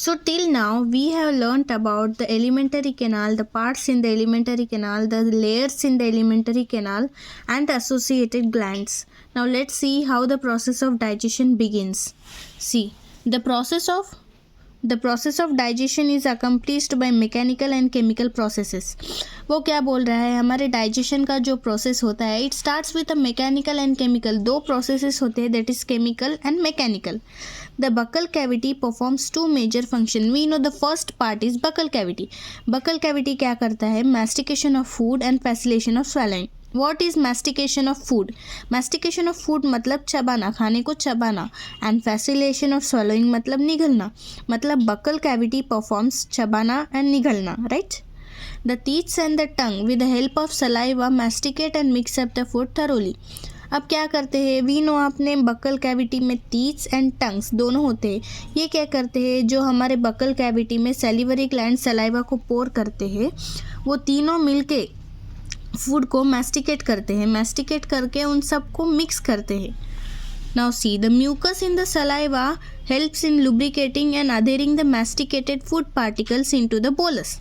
So till now we have learnt about the alimentary canal, the parts in the alimentary canal, the layers in the alimentary canal and the associated glands. Now let's see how the process of digestion begins. See, the process of digestion is accomplished by mechanical and chemical processes. वो क्या बोल रहा है, हमारे digestion का जो process होता है, it starts with a mechanical and chemical. दो प्रोसेसेस होते हैं, that is chemical and mechanical. The buccal cavity performs two major functions. We know the first part is buccal cavity. Buccal cavity क्या करता है? Mastication of food and facilitation of swallowing. What is mastication of food? Mastication of food मतलब चबाना, खाने को चबाना. And facilitation of swallowing मतलब निगलना. मतलब buccal cavity performs चबाना and निगलना, right? The teeth and the tongue with the help of saliva masticate and mix up the food thoroughly. अब क्या करते हैं, वी नो आपने बक्कल कैविटी में टीथ्स एंड टंग्स दोनों होते हैं. ये क्या करते हैं, जो हमारे बक्कल कैविटी में सैलिवरी ग्लैंड सलाइवा को पोर करते हैं, वो तीनों मिलके फूड को मैस्टिकेट करते हैं. मैस्टिकेट करके उन सबको मिक्स करते हैं. Now see, the mucus in the saliva helps in lubricating and adhering the masticated food particles into the bolus.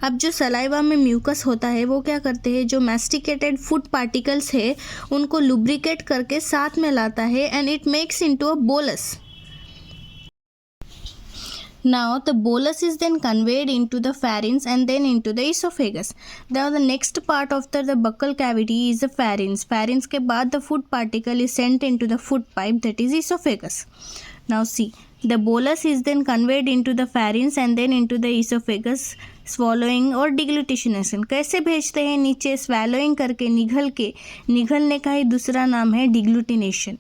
अब जो सलाइवा में म्यूकस होता है, वो क्या करते हैं, जो मैस्टिकेटेड फूड पार्टिकल्स है उनको लुब्रिकेट करके साथ में लाता है and it makes into a bolus. Now the bolus is then conveyed into the pharynx and then into the esophagus. Now the next part of the buccal cavity is the pharynx. Pharynx के बाद the food particle is sent into the food pipe, that is esophagus. Now see, the bolus is then conveyed into the pharynx and then into the esophagus, swallowing और deglutition. कैसे भेजते हैं नीचे, swallowing करके, निगल के. निगलने का ही दूसरा नाम है deglutination.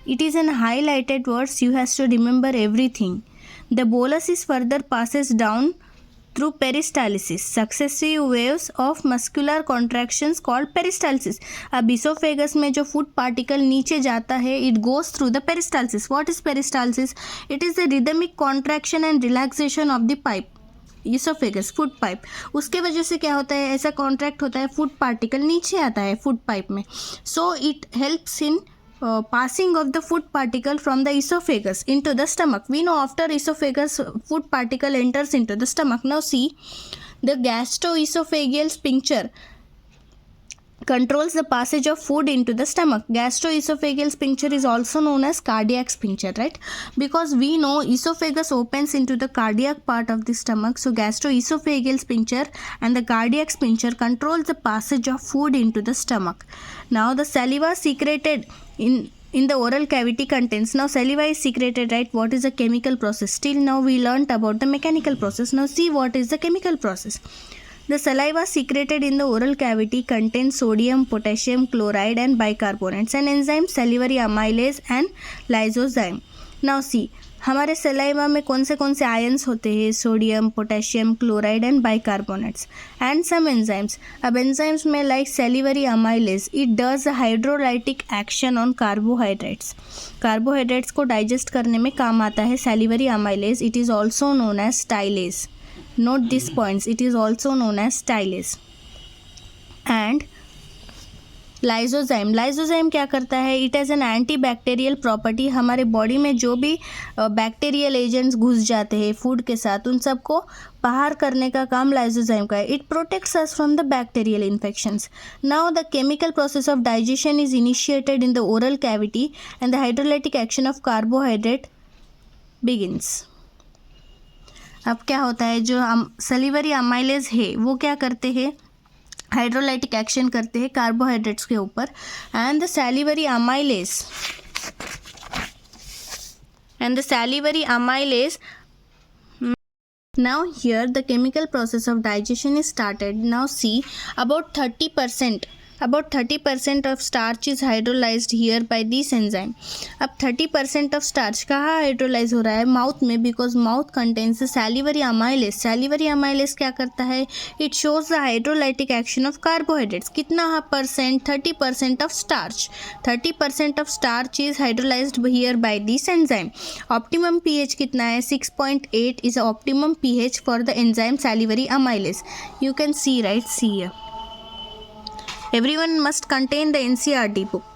It is an highlighted words, you have to remember everything. The bolus is further passes down through peristalsis, successive waves of muscular contractions called peristalsis. अब esophagus में जो food particle नीचे जाता है, it goes through the peristalsis. What is peristalsis? It is the rhythmic contraction and relaxation of the pipe. esophagus food pipe. उसके वजह से क्या होता है, ऐसा कॉन्ट्रैक्ट होता है, फूड पार्टिकल नीचे आता है फूड पाइप में. So it helps in passing of the food particle from the esophagus into the stomach. We know after esophagus food particle enters into the stomach. Now see, the gastroesophageal sphincter controls the passage of food into the stomach. Gastroesophageal sphincter is also known as cardiac sphincter, right? Because we know esophagus opens into the cardiac part of the stomach. So gastroesophageal sphincter and the cardiac sphincter controls the passage of food into the stomach. Now the saliva secreted in the oral cavity contains. Now saliva is secreted, right? What is the chemical process? Till now we learnt about the mechanical process. Now see what is the chemical process. The saliva secreted in the oral cavity contains sodium, potassium chloride and bicarbonates and enzymes salivary amylase and lysozyme. Now see, हमारे saliva में कौन से ions होते हैं, sodium, potassium, chloride and bicarbonates and some enzymes. अब enzymes में like salivary amylase, it does hydrolytic action on carbohydrates. Carbohydrates को digest करने में काम आता है salivary amylase. It is also known as ptyalase. Note this points, it is also known as ptyalase. And lysozyme, lysozyme क्या करता है, it has an anti bacterial property. हमारे बॉडी में जो भी बैक्टीरियल एजेंट्स घुस जाते हैं फूड के साथ, उन सबको बाहर करने का काम लाइजोजाइम का है. It protects us from the bacterial infections. Now the chemical process of digestion is initiated in the oral cavity and the hydrolytic action of carbohydrate begins. अब क्या होता है, जो सलीवरी अमाइलेज है वो क्या करते हैं, हाइड्रोलाइटिक एक्शन करते हैं कार्बोहाइड्रेट्स के ऊपर. And the salivary amylase now here the chemical process of digestion is started. Now see, about 30% of starch is hydrolyzed here by this enzyme. अब 30% of starch कहाँ हाइड्रोलाइज हो रहा है, माउथ में, because mouth contains salivary amylase. Salivary amylase क्या करता है, it shows the hydrolytic action of carbohydrates. कितना percent, 30% of starch. 30% of starch is hydrolysed here by this enzyme. Optimum pH कितना है, 6.8 is optimum pH for the enzyme salivary amylase. You can see, right, see here. Everyone must contain the NCERT book.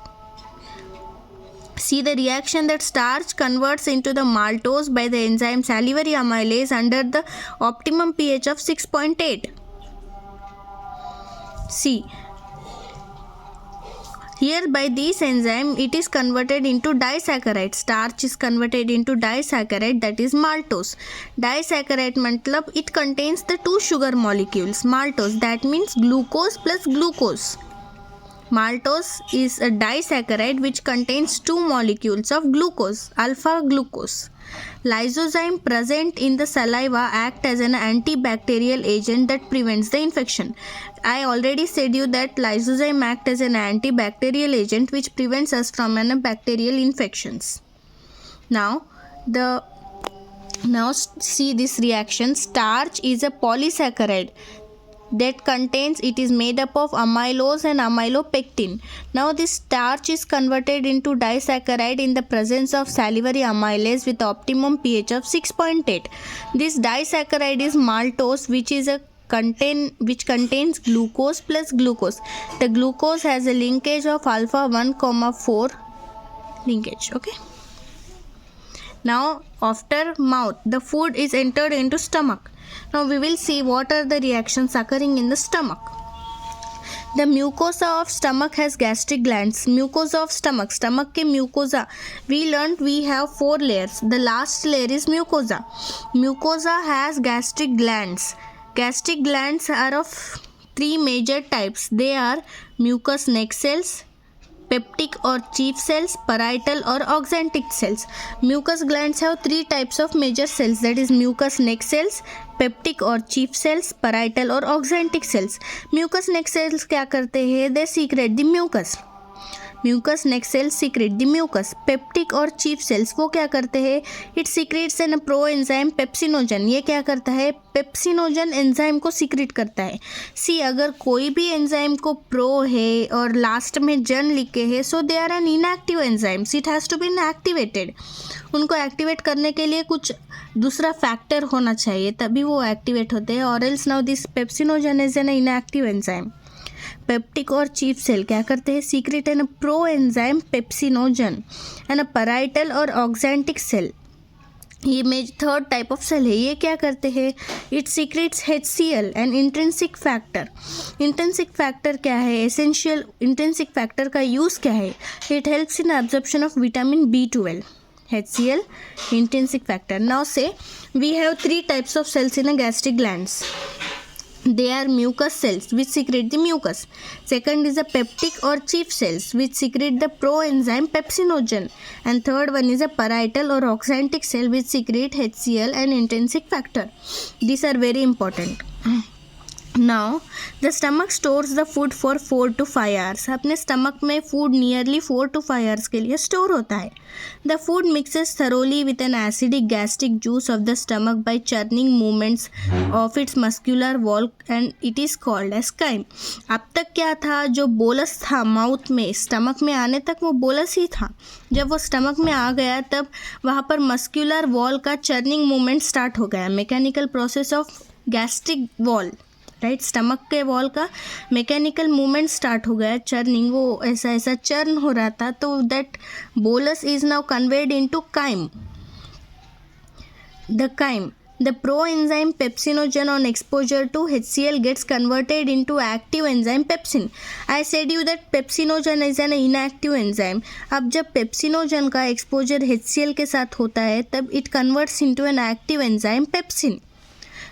See the reaction that starch converts into the maltose by the enzyme salivary amylase under the optimum pH of 6.8. See, here by this enzyme it is converted into disaccharide. Starch is converted into disaccharide, that is maltose. Disaccharide matlab it contains the two sugar molecules. Maltose, that means glucose plus glucose. Maltose is a disaccharide which contains two molecules of glucose, alpha glucose. Lysozyme present in the saliva act as an antibacterial agent that prevents the infection. I already said you that lysozyme act as an antibacterial agent which prevents us from any bacterial infections. Now see this reaction. Starch is a polysaccharide that contains, it is made up of amylose and amylopectin. Now this starch is converted into disaccharide in the presence of salivary amylase with optimum pH of 6.8. This disaccharide is maltose which contains glucose plus glucose. The glucose has a linkage of alpha 1,4 linkage. Okay. Now after mouth, the food is entered into stomach. Now we will see what are the reactions occurring in the stomach. The mucosa of stomach has gastric glands. Mucosa of stomach ke mucosa, we learned we have 4 layers. The last layer is mucosa. Mucosa has gastric glands. Gastric glands are of 3 major types. They are mucous neck cells, peptic or chief cells, parietal or oxantic cells. Mucous glands have 3 types of major cells, that is mucous neck cells, peptic or chief cells, parietal or oxantic cells. Mucous neck cells क्या करते हैं? They secrete the mucus. Mucous neck cells secrete the mucus. Peptic और chief cells वो क्या करते हैं? It secretes an proenzyme pepsinogen. ये क्या करता है? पेप्सिनोजन एंजाइम को सीक्रेट करता है. सी अगर कोई भी एंजाइम को प्रो है और लास्ट में जन लिखे है, so they are an inactive enzymes. It has to be activated. उनको एक्टिवेट करने के लिए कुछ दूसरा फैक्टर होना चाहिए, तभी वो एक्टिवेट होते हैं. और else now this pepsinogen is an inactive enzyme. Peptic और चीफ सेल क्या करते हैं? Secrete an proenzyme pepsinogen. And parietal और ऑक्जेंटिक सेल, ये मेज 3rd टाइप ऑफ सेल है. ये क्या करते हैं? It secrets HCl and intrinsic factor. Intrinsic factor क्या है? एसेंशियल इंट्रिंसिक फैक्टर का यूज़ क्या है? It helps in absorption of vitamin B12. HCl, intrinsic factor. Now say we have 3 types of cells in a gastric glands. They are mucous cells which secrete the mucus. Second is a peptic or chief cells which secrete the proenzyme pepsinogen. And third one is a parietal or oxantic cell which secrete HCl and intrinsic factor. These are very important. Now the stomach stores the food for 4 to 5 hours. अपने stomach में food nearly 4 to 5 hours के लिए store होता है. The food mixes thoroughly with an acidic gastric juice of the stomach by churning movements of its muscular wall and it is called as chyme. अब तक क्या था? जो बोलस था माउथ में, स्टमक में आने तक वो बोलस ही था. जब वो स्टमक में आ गया तब वहाँ पर मस्क्यूलर वॉल का चर्निंग मूवमेंट स्टार्ट हो गया. Mechanical process of gastric wall, right, stomach के वॉल का मैकेनिकल मूवमेंट स्टार्ट हो गया, चर्निंग, वो ऐसा ऐसा चर्न हो रहा था. तो that bolus is now conveyed into chyme. The chyme, the proenzyme pepsinogen on exposure to HCl gets converted into active enzyme pepsin. I said you that pepsinogen is an inactive enzyme. अब जब pepsinogen का exposure HCl के साथ होता है तब it converts into an active enzyme pepsin.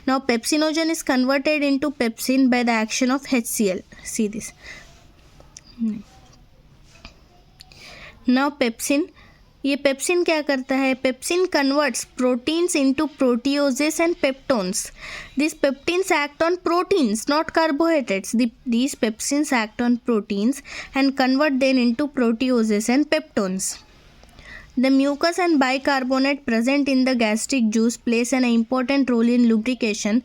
Now pepsinogen is converted into pepsin by the action of HCl. See this. Now pepsin, ये pepsin क्या करता है? Pepsin converts proteins into proteoses and peptones. This pepsins act on proteins, not carbohydrates. These pepsins act on proteins and convert them into proteoses and peptones. The mucus and bicarbonate present in the gastric juice plays an important role in lubrication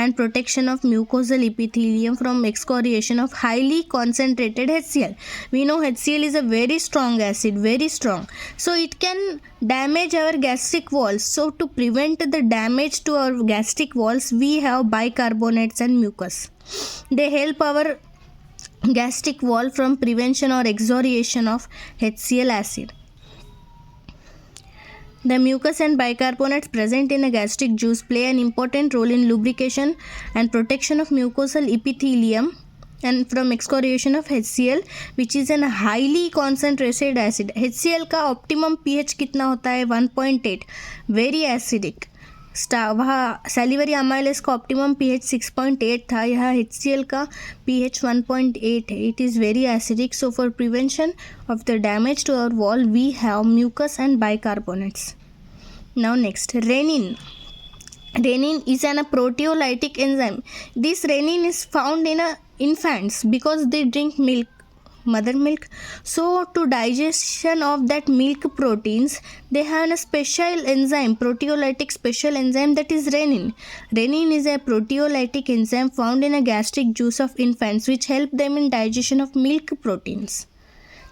and protection of mucosal epithelium from excoriation of highly concentrated HCl. We know HCl is a very strong acid, very strong. So it can damage our gastric walls. So to prevent the damage to our gastric walls, we have bicarbonates and mucus. They help our gastric wall from prevention or excoriation of HCl acid. The mucus and bicarbonates present in a gastric juice play an important role in lubrication and protection of mucosal epithelium and from excoriation of HCl, which is a highly concentrated acid. HCl का optimum pH कितना होता है? 1.8, very acidic. वहाँ salivary amylase का optimum pH 6.8 था, यहाँ HCl का pH 1.8 है. It is very acidic. So for prevention of the damage to our wall we have mucus and bicarbonates. Now next, renin. Renin is a proteolytic enzyme. This renin is found in infants because they drink milk, mother milk. So to digestion of that milk proteins, they have a special enzyme, proteolytic special enzyme, that is renin. Renin is a proteolytic enzyme found in a gastric juice of infants which help them in digestion of milk proteins.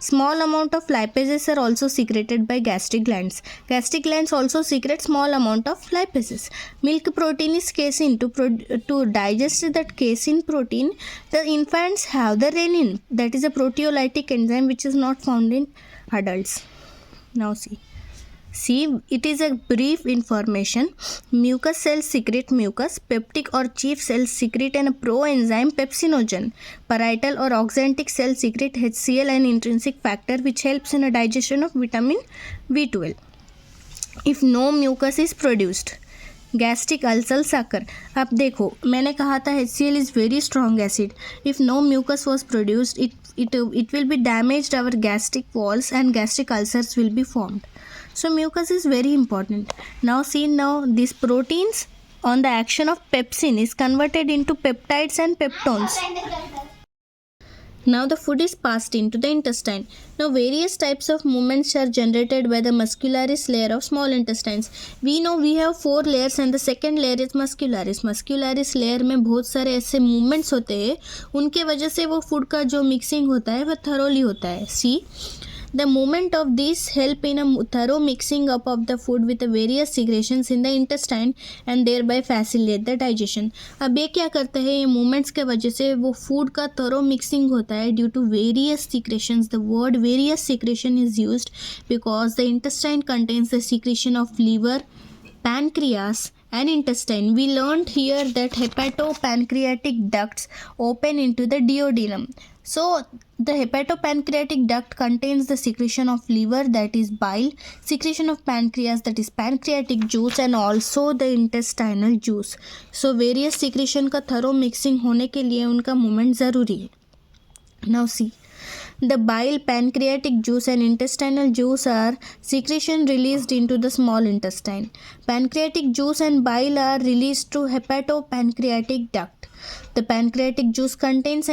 Small amount of lipases are also secreted by gastric glands. Gastric glands also secrete small amount of lipases. Milk protein is casein. To digest that casein protein, the infants have the renin, that is a proteolytic enzyme which is not found in adults. Now see, it is a brief information. Mucous cells secrete mucus. Peptic or chief cells secrete a proenzyme pepsinogen. Parietal or oxantic cells secrete HCl, an intrinsic factor which helps in the digestion of vitamin B12. If no mucus is produced, gastric ulcer occur. अब देखो, मैंने कहा था HCl is very strong acid. If no mucus was produced, it will be damaged our gastric walls and gastric ulcers will be formed. So mucus is very important. Now see, these proteins on the action of pepsin is converted into peptides and peptones. Now the food is passed into the intestine. Now various types of movements are generated by the muscularis layer of small intestines. We know we have 4 layers and the second layer is muscularis. Muscularis layer में बहुत सारे ऐसे movements होते हैं, उनके वजह से वो food का जो mixing होता है वह thoroughly होता है. See, the movement of these help in a thorough mixing up of the food with the various secretions in the intestine and thereby facilitate the digestion. अब ये क्या करते हैं, ये movements के वजह से वो food का thorough mixing होता है due to various secretions. The word various secretion is used because the intestine contains the secretion of liver, pancreas and intestine. We learned here that hepatopancreatic ducts open into the duodenum. So the hepatopancreatic duct contains the secretion of liver, that is bile, secretion of pancreas, that is pancreatic juice, and also the intestinal juice. So various secretion का thorough mixing होने के लिए उनका movement ज़रूरी है. Now see, the bile, pancreatic juice and intestinal juice are secretion released into the small intestine. Pancreatic juice and bile are released through hepatopancreatic duct. The pancreatic juice contains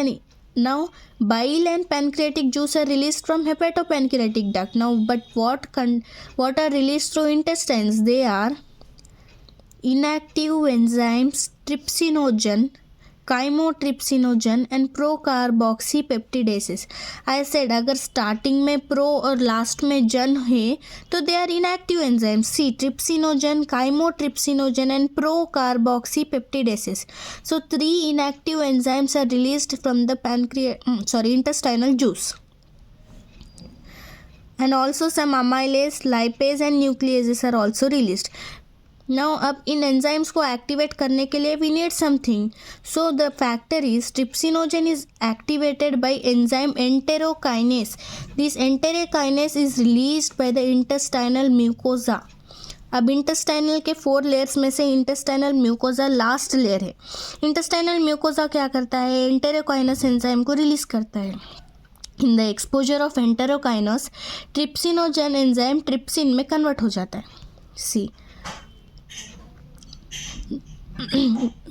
now bile and pancreatic juice are released from hepatopancreatic duct. Now but what are released through intestines? They are inactive enzymes trypsinogen, chymotrypsinogen and procarboxypeptidases. I said अगर starting में pro और last में जन है तो they are inactive enzymes. See, trypsinogen, chymotrypsinogen and procarboxypeptidases. So 3 inactive enzymes are released from the intestinal juice. And also some amylase, lipase and nucleases are also released. Now अब इन enzymes को activate करने के लिए we need something. So the factor is trypsinogen is activated by enzyme enterokinase. This enterokinase is released by the intestinal mucosa. अब intestinal के 4 layers में से intestinal mucosa last layer है. इंटेस्टाइनल म्यूकोजा क्या करता है, एंटेरोकाइनेस एंजाइम को release करता है. In the exposure of enterokinase, trypsinogen enzyme trypsin में कन्वर्ट हो जाता है. सी,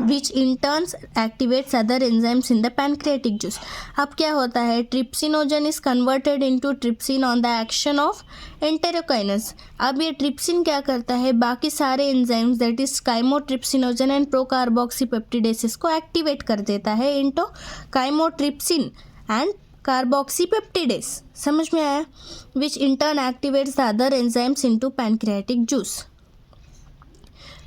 which in turn activates other enzymes in the pancreatic juice. अब क्या होता है, trypsinogen is converted into trypsin on the action of enterokinase. अब ये trypsin क्या करता है, बाकी सारे enzymes that is chymotrypsinogen and procarboxypeptidases को activate कर देता है into chymotrypsin and carboxypeptidase. समझ में आया? which in turn activates the other enzymes into pancreatic juice.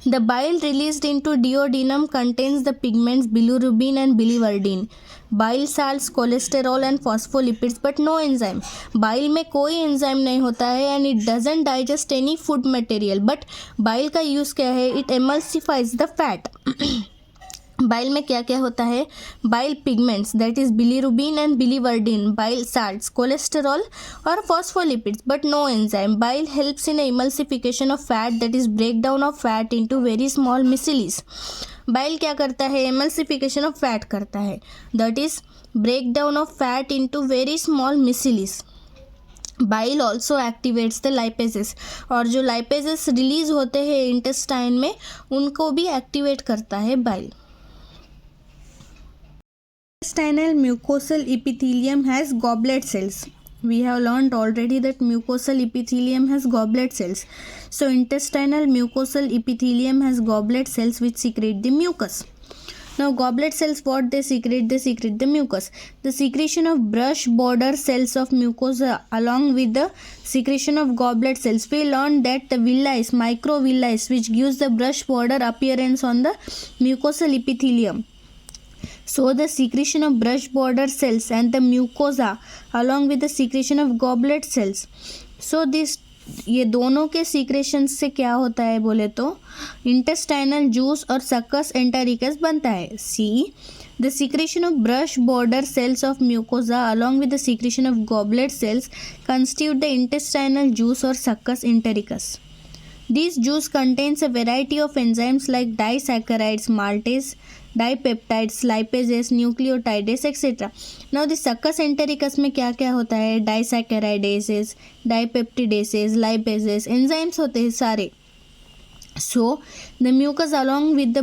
The bile released into duodenum contains the pigments bilirubin and biliverdin, bile salts, cholesterol and phospholipids but no enzyme. Bile में कोई enzyme नहीं होता है and it doesn't digest any food material. But bile का use क्या है? It emulsifies the fat. Bile में क्या क्या होता है? Bile pigments that is bilirubin and biliverdin, bile salts, cholesterol और phospholipids but no enzyme. Bile helps in emulsification of fat that is break down of fat into very small micelles. Bile क्या करता है? Emulsification of fat करता है, that is break down of fat into very small micelles. Bile also activates the lipases, और जो lipases release होते हैं intestine में उनको भी एक्टिवेट करता है bile. Intestinal mucosal epithelium has goblet cells. We have learned already that mucosal epithelium has goblet cells. So intestinal mucosal epithelium has goblet cells which secrete the mucus. Now goblet cells, what they secrete? They secrete the mucus. The secretion of brush border cells of mucosa along with the secretion of goblet cells. We learned that the villi, microvilli, which gives the brush border appearance on the mucosal epithelium. So the secretion of brush border cells and the mucosa along with the secretion of goblet cells. So this ये दोनों के secretion से क्या होता है बोले तो intestinal juice और सक्कस एंटेरिकस बनता है. सी the secretion of brush border cells of mucosa along with the secretion of goblet cells constitute the intestinal juice or succus entericus. This juice contains a variety of enzymes like disaccharides, maltase, dipeptides, lipases, nucleotides, etc. Now the succus entericus में क्या क्या होता है? disaccharidases, dipeptidases, lipases, enzymes होते हैं सारे. So the mucus along with the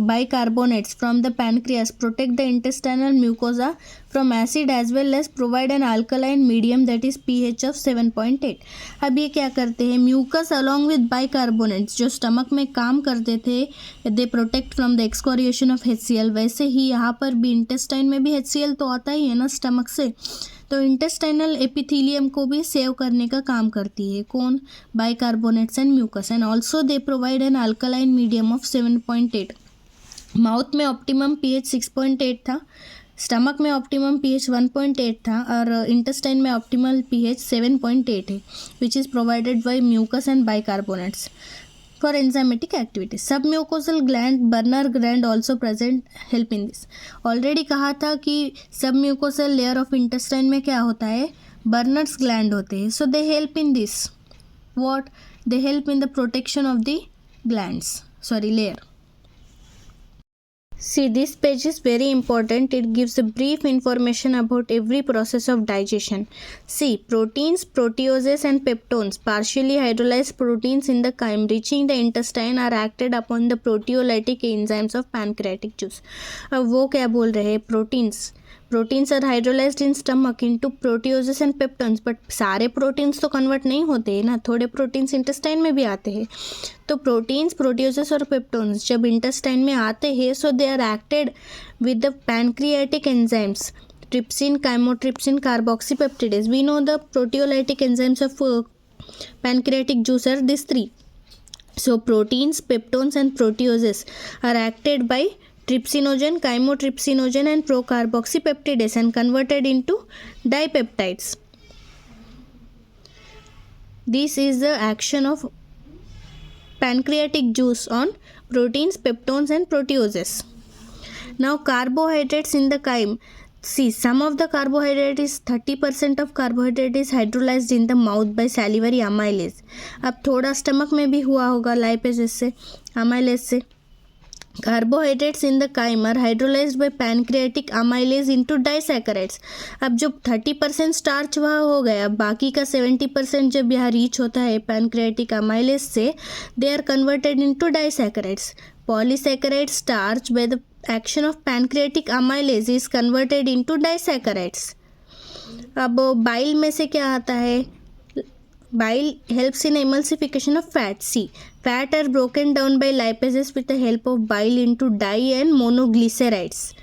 bicarbonates from the pancreas protect the intestinal mucosa from acid as well as provide an alkaline medium that is pH of 7.8. अब ये क्या करते हैं? mucus along with bicarbonates जो stomach में काम करते थे, they protect from the excoriation of HCl. वैसे ही यहाँ पर भी इंटेस्टाइन में भी HCl तो आता ही है ना स्टमक से, तो इंटेस्टाइनल एपिथेलियम को भी सेव करने का काम करती है. कौन? Bicarbonates and mucus. And also they provide an alkaline medium of 7.8. Mouth में ऑप्टिमम pH 6.8 था, स्टमक में ऑप्टिमम pH 1.8 था और इंटेस्टाइन में ऑप्टिमल pH 7.8 है, which is provided by mucus and bicarbonates for enzymatic activity. Submucosal gland, Bernard gland also present help in this. Already कहा था कि submucosal layer of intestine में क्या होता है? Bernard's gland होते हैं. So they help in this. What? They help in the protection of the glands. Layer. See, this page is very important. It gives a brief information about every process of digestion. See, proteins, proteoses and peptones, partially hydrolyzed proteins in the chyme reaching the intestine are acted upon the proteolytic enzymes of pancreatic juice. अब वो क्या बोल रहे हैं? Proteins are hydrolysed in stomach into proteoses and peptones. But सारे proteins तो convert नहीं होते हैं ना, थोड़े प्रोटीन्स इंटेस्टाइन में भी आते हैं. तो प्रोटीन्स, प्रोटियोजेस और पेप्टोन्स जब इंटेस्टाइन में आते हैं, so they are acted with the pancreatic enzymes trypsin, chymotrypsin, carboxypeptidase. We know the proteolytic enzymes of pancreatic juice are these three. So proteins, peptones and proteoses are acted by trypsinogen, chymotrypsinogen and procarboxypeptidase and converted into dipeptides. This is the action of pancreatic juice on proteins, peptones and proteoses. Now carbohydrates in the chyme. See, some of the carbohydrate is 30% of carbohydrate is hydrolyzed in the mouth by salivary amylase. अब थोड़ा stomach में भी हुआ होगा lipases से, amylase से. Carbohydrates in the chyme are hydrolyzed by pancreatic amylase into disaccharides. अब जब 30% स्टार्च वहाँ हो गया, बाकी का 70% जब यहाँ रीच होता है पैनक्रियाटिक अमाइलेज से, they are converted into disaccharides. Polysaccharide starch by the action of pancreatic amylase is converted into disaccharides. अब बाइल में से क्या आता है? Bile helps in emulsification of fat. See, fat are broken down by lipases with the help of bile into di and monoglycerides.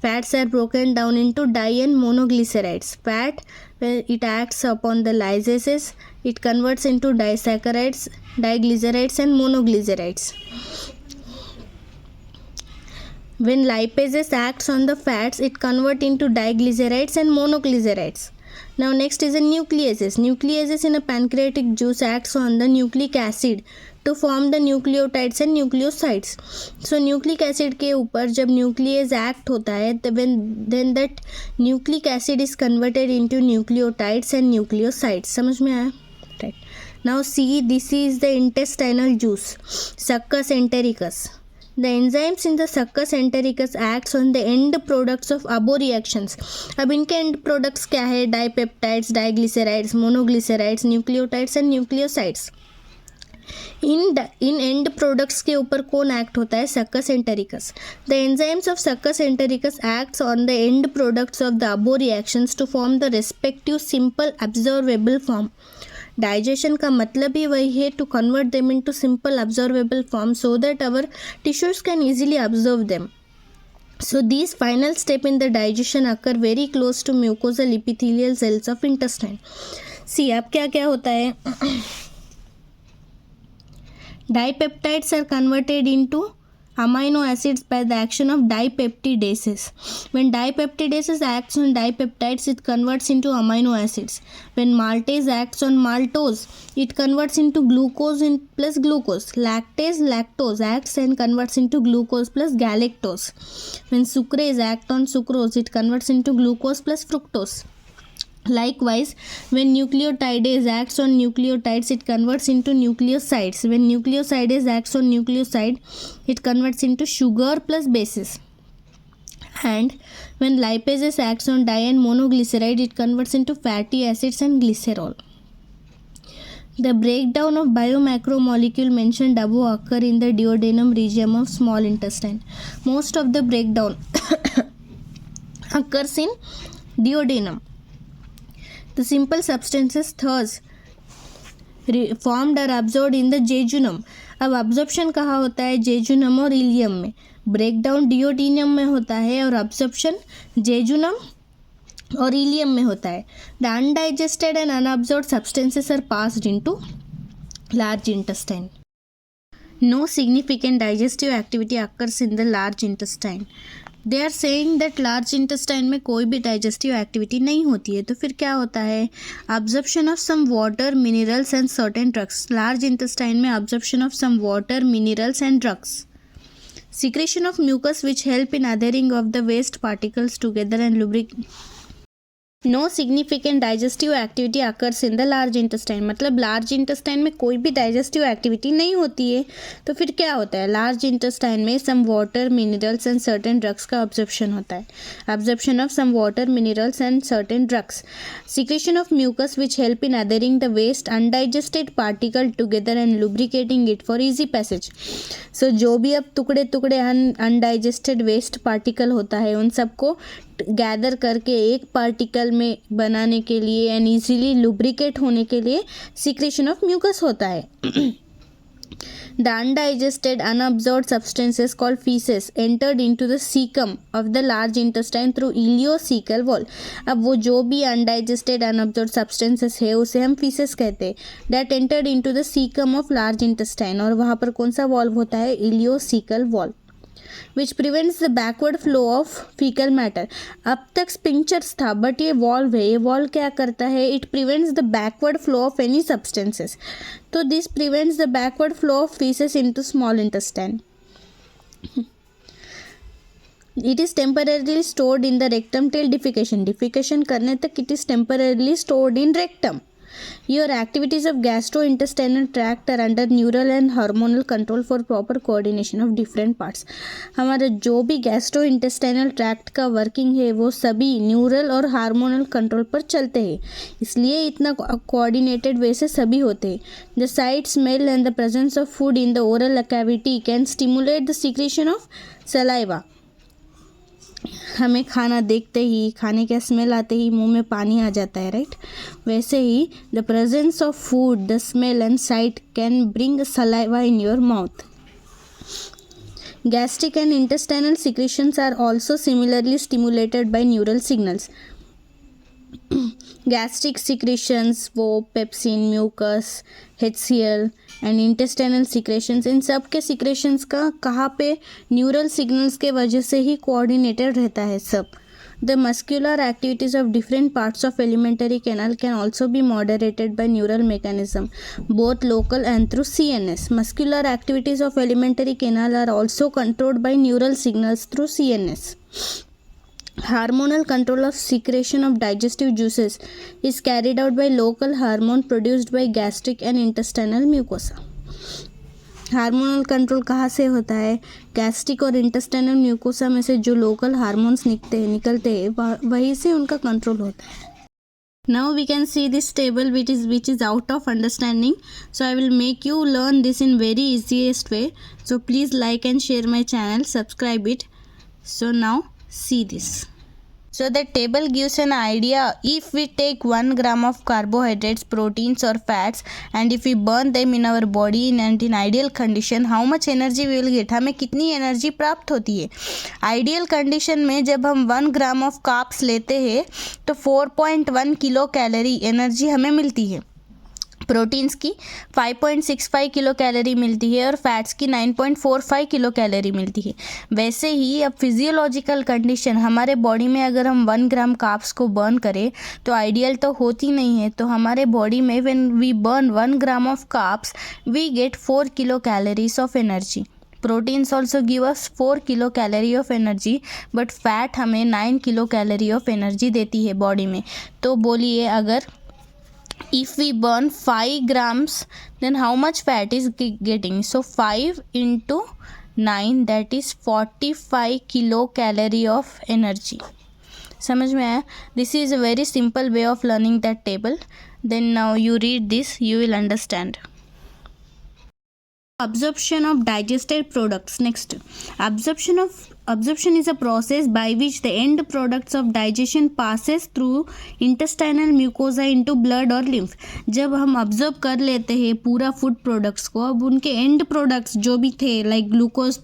Fats are broken down into di and monoglycerides. Fat where it acts upon the lysases. It converts into disaccharides, diglycerides and monoglycerides. When lipases acts on the fats, it converts into diglycerides and monoglycerides. Now next is a nucleases. Nucleases in a pancreatic juice acts on the nucleic acid to form the nucleotides and nucleosides. So nucleic acid के ऊपर जब nuclease act होता है then that nucleic acid is converted into nucleotides and nucleosides. समझ में आया? Right. Now see, this is the intestinal juice, succus entericus. The enzymes in the succus entericus acts on the end products of above reactions. अब इनके end products क्या है? Dipeptides, diglycerides, monoglycerides, nucleotides and nucleosides. In end products के ऊपर कौन act होता है? Succus entericus. The enzymes of succus entericus acts on the end products of the above reactions to form the respective simple absorbable form. Digestion का मतलब ही वही है, to convert them into simple observable form so that our tissues can easily observe them. So these final step in the digestion occur very close to mucosal epithelial cells of intestine. See, अब क्या क्या होता है? Dipeptides are converted into amino acids by the action of dipeptidases. When dipeptidases acts on dipeptides, it converts into amino acids. When maltase acts on maltose, it converts into glucose plus glucose. Lactose acts and converts into glucose plus galactose. When sucrase acts on sucrose, it converts into glucose plus fructose. Likewise, when nucleotidase acts on nucleotides, it converts into nucleosides. When nucleosidase acts on nucleoside, it converts into sugar plus bases. And when lipases acts on di and monoglyceride, it converts into fatty acids and glycerol. The breakdown of biomacromolecule mentioned above occur in the duodenum region of small intestine. Most of the breakdown occurs in duodenum. The simple substances thus formed are absorbed in the jejunum. अब absorption कहाँ होता है? jejunum और ileum में. breakdown duodenum में होता है और absorption jejunum और ileum में होता है. The undigested and unabsorbed substances are passed into large intestine. No significant digestive activity occurs in the large intestine. They are saying that large intestine में कोई भी डाइजेस्टिव एक्टिविटी नहीं होती है. तो फिर क्या होता है? Absorption of some water, minerals and certain drugs. Large intestine में absorption of some water, minerals and drugs. Secretion of mucus which help in adhering of the waste particles together and lubricate. No significant digestive activity occurs in the large intestine. मतलब large intestine में कोई भी digestive activity नहीं होती है. तो फिर क्या होता है? लार्ज इंटेस्टाइन में some water, minerals and certain drugs का ऑब्जॉर्प्शन होता है. Absorption of some water, minerals and certain drugs. Secretion of mucus which help in adhering the waste undigested particle together and lubricating it for easy passage. So जो भी अब टुकड़े टुकड़े undigested waste particle होता है उन सबको गैदर करके एक पार्टिकल में बनाने के लिए एंड इजीली लुब्रिकेट होने के लिए सिक्रेशन ऑफ म्यूकस होता है. The undigested, unabsorbed substances called feces entered into the cecum of the large intestine through ileocecal wall. अब वो जो भी undigested, unabsorbed substances है उसे हम feces कहते हैं. That entered into the cecum of large intestine. और वहाँ पर कौन सा वॉल्व होता है? ileocecal wall. which prevents the backward flow of fecal matter. अब तक sphincters था बट ये वॉल्व है. ये वॉल्व क्या करता है? It prevents the backward flow of any substances. तो this prevents the backward flow of feces into small intestine. It is temporarily stored in the rectum till defecation. Defecation करने तक it is temporarily stored in rectum. Your activities of gastrointestinal tract are under neural and hormonal control for proper coordination of different parts. हमारा जो भी gastrointestinal tract का working है वो सभी neural और हार्मोनल कंट्रोल पर चलते हैं, इसलिए इतना कोऑर्डिनेटेड वे से सभी होते हैं. The sight, smell and the presence of food in the oral cavity can stimulate the secretion of saliva. हमें खाना देखते ही, खाने का स्मेल आते ही मुंह में पानी आ जाता है, राइट? वैसे ही the presence of food, the smell and sight can bring saliva in your mouth. Gastric and intestinal secretions are also similarly stimulated by neural signals. Gastric secretions, वो pepsin, mucus, HCl and intestinal secretions, इन सब के secretions का कहाँ पे neural signals के वजह से ही कोऑर्डिनेटेड रहता है सब. The muscular activities of different parts of alimentary canal can also be moderated by neural mechanism, both local and through CNS. Muscular activities of alimentary canal are also controlled by neural signals through CNS. Hormonal control of secretion of digestive juices is carried out by local hormone produced by gastric and intestinal mucosa. Hormonal control कहाँ से होता है? Gastric और intestinal mucosa में से जो local hormones निकलते हैं वहीं से उनका कंट्रोल होता है. Now we can see this table which is out of understanding, so I will make you learn this in very easiest way. So please like and share my channel, subscribe it. So now see this. So the table gives an idea. If we take 1 gram of carbohydrates, proteins or fats, and if we burn them in our body in ideal condition, how much energy we will get? हमें कितनी energy प्राप्त होती है? Ideal condition में जब हम 1 gram of carbs लेते हैं तो 4.1 किलो कैलोरी एनर्जी हमें मिलती है. प्रोटीन्स की 5.65 किलो कैलोरी मिलती है और फैट्स की 9.45 किलो कैलोरी मिलती है. वैसे ही अब फिजियोलॉजिकल कंडीशन हमारे बॉडी में अगर हम 1 ग्राम कार्ब्स को बर्न करें तो आइडियल तो होती नहीं है. तो हमारे बॉडी में when we burn 1 gram of carbs we get 4 kilo calories of energy. Proteins also give us 4 kilo calorie of energy, but fat हमें 9 किलो कैलोरी ऑफ एनर्जी देती है बॉडी में. तो बोलिए अगर if we burn 5 grams then how much fat is getting? So 5 into 9 that is 45 kilo calorie of energy. समझ में आया? This is a very simple way of learning that table. Then now you read this, you will understand. Absorption of digested products. Next, absorption is a process by which the end products of digestion passes through intestinal mucosa into blood or lymph. जब हम absorb कर लेते हैं पूरा food products को, अब उनके and products जो भी थे like glucose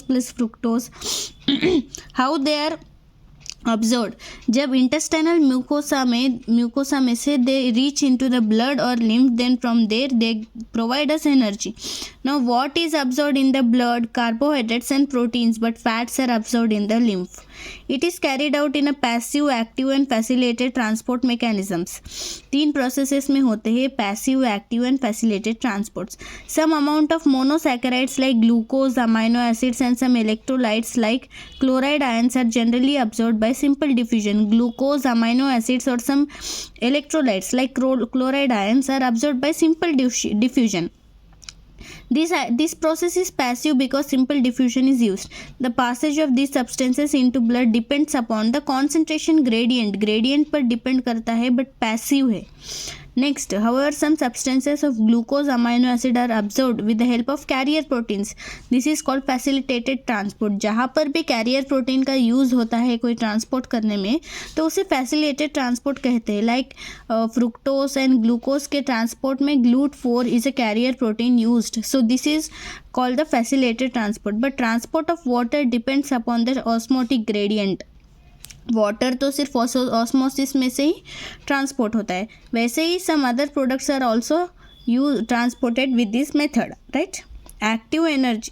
plus fructose how they are observe. जब इंटेस्टाइनल म्यूकोसा में से they reach into the blood और lymph, then from there they provide us energy. Now what is absorbed in the blood? Carbohydrates and proteins, but fats are absorbed in the lymph. It is carried out in a passive, active and facilitated transport mechanisms. 3 processes में होते हैं passive, active and facilitated transports. Some amount of monosaccharides like glucose, amino acids and some electrolytes like chloride ions are generally absorbed by simple diffusion. Glucose, amino acids or some electrolytes like chloride ions are absorbed by simple diffusion. This process is passive because simple diffusion is used. The passage of these substances into blood depends upon the concentration gradient. Gradient पर depend करता है but passive है. Next, however, some substances of glucose, amino acid are absorbed with the help of carrier proteins. This is called facilitated transport. जहाँ पर भी carrier protein का use होता है कोई transport करने में तो उसे facilitated transport कहते हैं. Like fructose and glucose के transport में GLUT4 is a carrier protein used. So this is called the facilitated transport. But transport of water depends upon the osmotic gradient. Water तो सिर्फ ऑस्मोसिस में से ही transport होता है. वैसे ही some other products are also transported with this method, right. Active energy.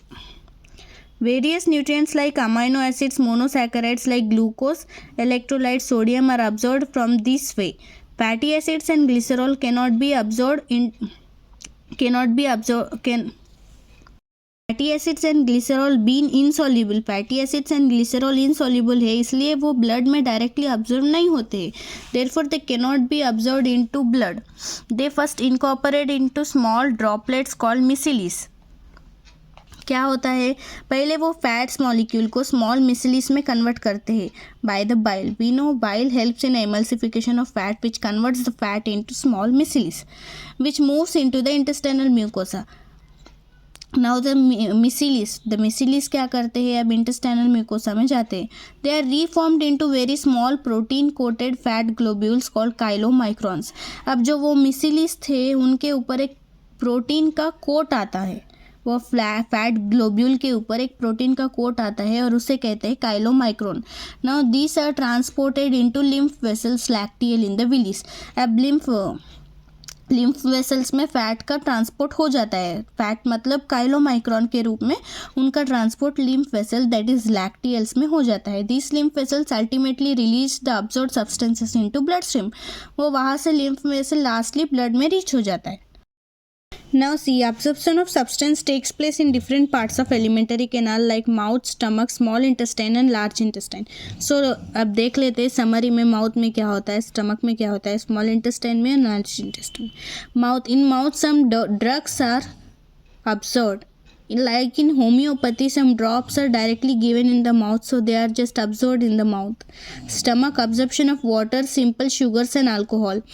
Various nutrients like amino acids, monosaccharides like glucose, electrolytes, sodium are absorbed from this way. Fatty acids and glycerol fatty acids and glycerol been insoluble. Fatty acids and glycerol insoluble है इसलिए वो blood में directly absorb नहीं होते हैं. Therefore they can not be absorbed into blood. They first incorporate into small droplets called micelles. क्या होता है? पहले वो फैट्स मॉलिक्यूल को स्मॉल मिसिलीस में कन्वर्ट करते हैं by the bile. We know bile helps in emulsification of fat which converts the fat into small micelles which moves into the intestinal mucosa. Now the micelles क्या करते हैं? अब intestinal mucosa में जाते हैं. दे are reformed into very small protein coated fat globules called chylomicrons. अब जो वो मिसिलीस थे उनके ऊपर एक प्रोटीन का कोट आता है, वो फैट ग्लोब्यूल के ऊपर एक प्रोटीन का कोट आता है और उसे कहते हैं chylomicron. Now these are transported into lymph vessels lacteal in the villis. अब लिम्फ वेसल्स में फैट का ट्रांसपोर्ट हो जाता है. फैट मतलब काइलोमाइक्रोन के रूप में उनका transport lymph vessel that is lacteals में हो जाता है. This lymph vessels ultimately release the absorbed substances into blood stream. वो वहाँ से लिम्फ वेसल लास्टली ब्लड में रीच हो जाता है. Now see, absorption of substance takes place in different parts of alimentary canal like mouth, stomach, small intestine and large intestine. So अब देख लेते हैं समरी में माउथ में क्या होता है, स्टमक में क्या होता है, स्मॉल इंटेस्टाइन में, large intestine. Mouth some drugs are absorbed. Like in homeopathy, some drops are directly given in the mouth, so they are just absorbed in the mouth. Stomach, absorption of water, simple sugars and alcohol.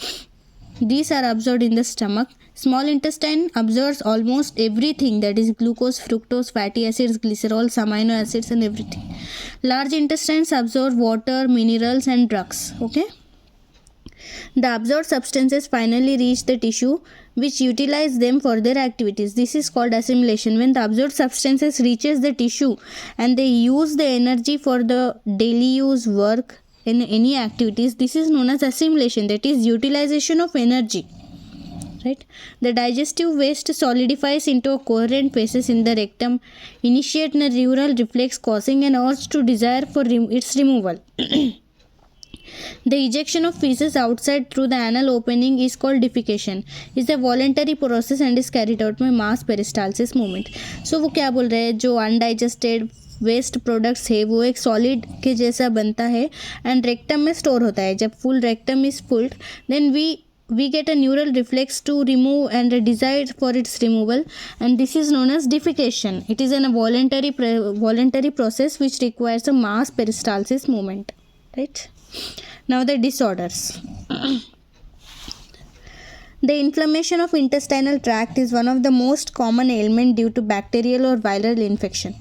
These are absorbed in the stomach. Small intestine absorbs almost everything, that is glucose, fructose, fatty acids, glycerols, amino acids and everything. Large intestines absorb water, minerals and drugs. Okay. The absorbed substances finally reach the tissue which utilize them for their activities. This is called assimilation. When the absorbed substances reaches the tissue and they use the energy for the daily use work in any activities, this is known as assimilation, that is utilization of energy. Right? The digestive waste solidifies into a coherent phases in the rectum, initiate a neural reflex causing an urge to desire for its removal. The ejection of feces outside through the anal opening is called defecation. It's a voluntary process and is carried out by mass peristalsis movement. So वो क्या बोल रहे हैं, जो undigested waste products है वो एक solid के जैसा बनता है एंड रेक्टम में स्टोर होता है. जब full rectum is filled then we get a neural reflex to remove and a desire for its removal, and this is known as defecation. It is a voluntary process which requires a mass peristalsis movement. Right? Now the disorders. The inflammation of intestinal tract is one of the most common ailment due to bacterial or viral infection.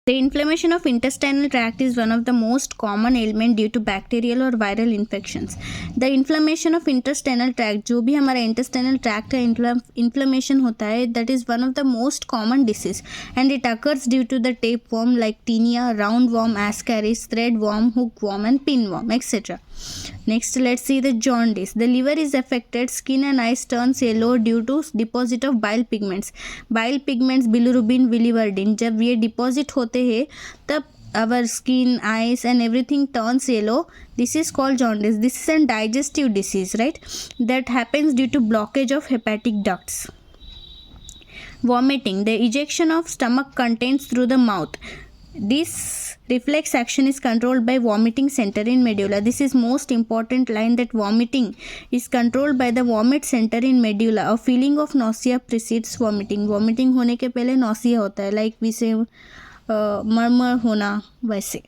The inflammation of intestinal tract is one of the most common ailment due to bacterial or viral infections. The inflammation of intestinal tract, जो भी हमारा intestinal tract का inflammation होता है, that is one of the most common disease and it occurs due to the tapeworm like tinea, roundworm, ascaris, threadworm, hookworm and pinworm, etc. Next, let's see the jaundice. The liver is affected. Skin and eyes turns yellow due to deposit of bile pigments. Bile pigments, bilirubin, biliverdin, जब ये deposit होते हैं तब our skin, eyes and everything turns yellow. This is called jaundice. This is a digestive disease, right? That happens due to blockage of hepatic ducts. Vomiting. The ejection of stomach contents through the mouth. This reflex action is controlled by vomiting center in medulla. This is most important line, that vomiting is controlled by the vomit center in medulla. A feeling of nausea precedes vomiting. Vomiting होने के पहले nausea होता है, like we say मरमर होना वैसे.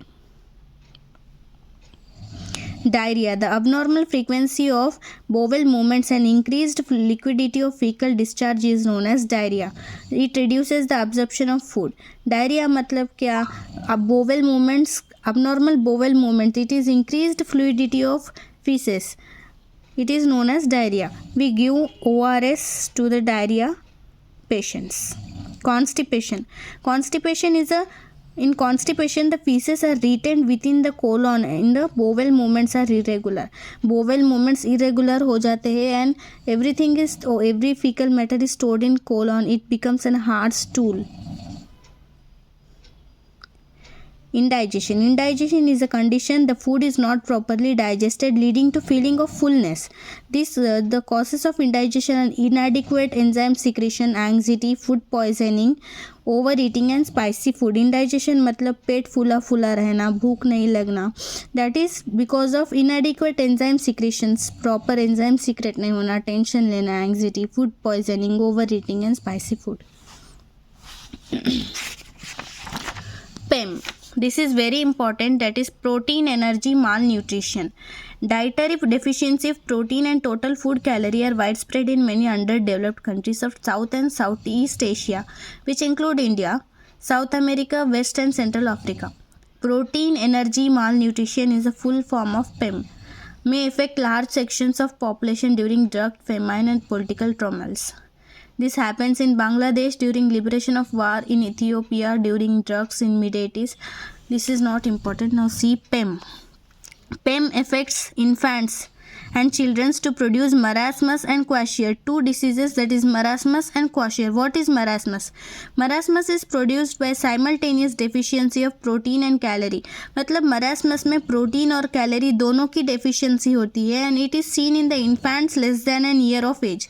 Diarrhea. The abnormal frequency of bowel movements and increased liquidity of fecal discharge is known as diarrhea. It reduces the absorption of food. Diarrhea मतलब क्या? Bowel movements, abnormal bowel movement. It is increased fluidity of feces. It is known as diarrhea. We give ORS to the diarrhea patients. Constipation. Constipation is in constipation, the feces are retained within the colon and the bowel movements are irregular. Bowel movements irregular हो जाते हैं and every fecal matter is stored in colon. It becomes a hard stool. Indigestion. Indigestion is a condition the food is not properly digested, leading to feeling of fullness. The causes of indigestion are inadequate enzyme secretion, anxiety, food poisoning, overeating and spicy food. Indigestion मतलब पेट फूला फूला रहना, भूख नहीं लगना. That is because of inadequate enzyme secretions. Proper enzyme secrete नहीं होना, tension लेना, anxiety, food poisoning, overeating and spicy food. PEM. This is very important, that is protein energy malnutrition. Dietary deficiency of protein and total food calorie are widespread in many underdeveloped countries of South and Southeast Asia, which include India, South America, West and Central Africa. Protein energy malnutrition is a full form of PEM. May affect large sections of population during drought, famine and political turmoils. This happens in Bangladesh during liberation of war, in Ethiopia during drugs in mid-80s. This is not important. Now see PEM. PEM affects infants and children to produce marasmus and kwashior, two diseases, that is marasmus and kwashior. What is marasmus? Marasmus is produced by simultaneous deficiency of protein and calorie. मतलब marasmus में protein और calorie दोनों की deficiency होती है and it is seen in the infants less than an year of age.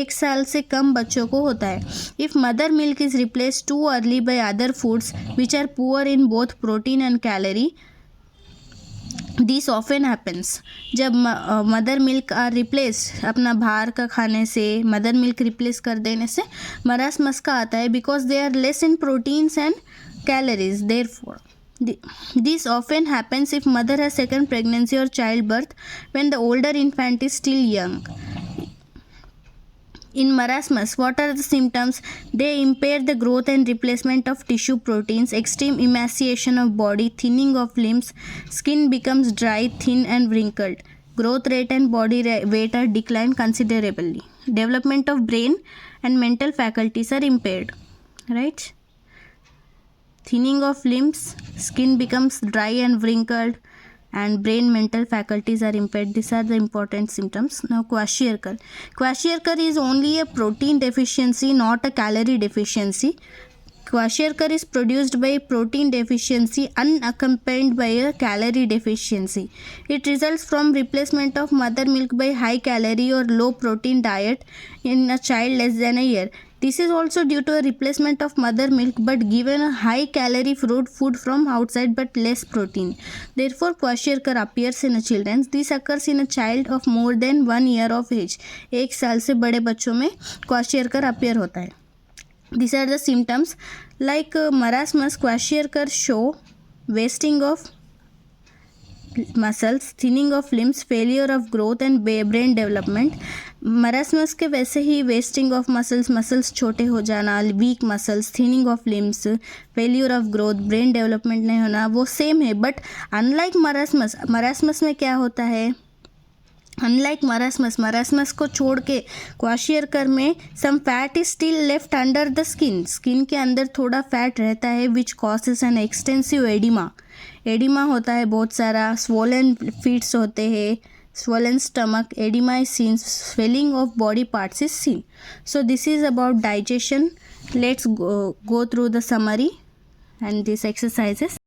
1 साल से कम बच्चों को होता है. If mother milk is replace too early by other foods which are poor in both protein and calorie, this often happens. जब mother milk are replace, अपना बाहर का खाने से मदर मिल्क रिप्लेस कर देने से मरासमस का आता है, because they are less in proteins and calories. Therefore this often happens if mother has second pregnancy or childbirth when the older infant is still young. In marasmus, what are the symptoms? They impair the growth and replacement of tissue proteins, extreme emaciation of body, thinning of limbs, skin becomes dry, thin and wrinkled. Growth rate and body weight are declined considerably. Development of brain and mental faculties are impaired. Right? Thinning of limbs, skin becomes dry and wrinkled, and brain mental faculties are impaired. These are the important symptoms. Now kwashiorkor. Kwashiorkor is only a protein deficiency, not a calorie deficiency. Kwashiorkor is produced by protein deficiency unaccompanied by a calorie deficiency. It results from replacement of mother milk by high calorie or low protein diet in a child less than a year. This is also due to a replacement of mother milk but given a high calorie food from outside but less protein. Therefore, kwashiorkor appears in a children. This occurs in a child of more than 1 year of age. 1 साल से बड़े बच्चों में kwashiorkor appear होता है. These are the symptoms. Like marasmus, kwashiorkor show wasting of muscles, thinning of limbs, failure of growth and brain development. Marasmus के वैसे ही wasting of muscles छोटे हो जाना, week muscles, thinning of limbs, failure of growth, brain development नहीं होना, वो same है. But unlike marasmus में क्या होता है? अनलाइक मरासमस को छोड़ के क्वाशियरकर में some fat is still left under the skin के अंदर थोड़ा फैट रहता है which causes an extensive oedema होता है बहुत सारा. स्वोलन फीट्स होते हैं, swollen stomach, edema is seen, swelling of body parts is seen. So this is about digestion. Let's go through the summary and these exercises.